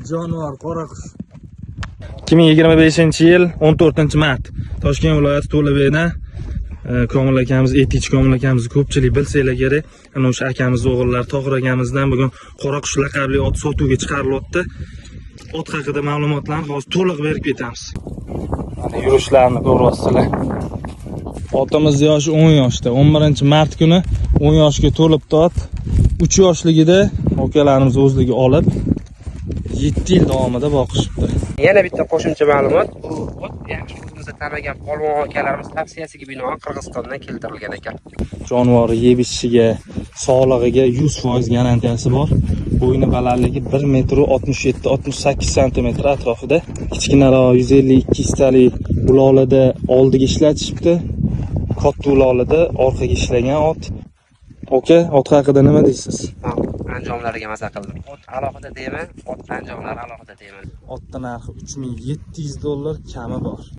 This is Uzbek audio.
Jonivor qora qush. 2025-yil 14-mart Toshkent viloyati To'labeyda Komil akamiz, Etich Komil akamizni ko'pchilik bilsanglar kerak. Ana o'sha akamiz o'g'illari Tohir akamizdan bugun qora qush laqabli ot sotuvga chiqarilyapti. Ot haqida ma'lumotlarni hozir to'liq berib ketamiz. Mana yurishlarini ko'ryapsizlar. Otimiz yoshi 10 yoshda. 11-mart kuni 10 yoshga to'libdi ot. 3 yoshligida akalarimiz o'zligi olib 7 yil davomida boqishibdi. Yana bitta qo'shimcha ma'lumot, bu ot yaxshi o'zimizda tanigan polvon akalarimiz tavsiyasiga binoan Qirg'izistondan keltirilgan ekan. Jonivor yeb ichishiga, sog'lig'iga 100% garantiyasi bor. Bo'yni balandligi 1,67-68 sm atrofida. Kichkinaroq 150-200 talik ulolida oldiga ishlatishibdi. Katta ulolida orqaga ishlagan ot. Oka, ot haqida nima deysiz? Anjomlariga maza qildim. Ot alohida deyman, ot anjomlari alohida deyman. Otda narxi $3700 kami bor.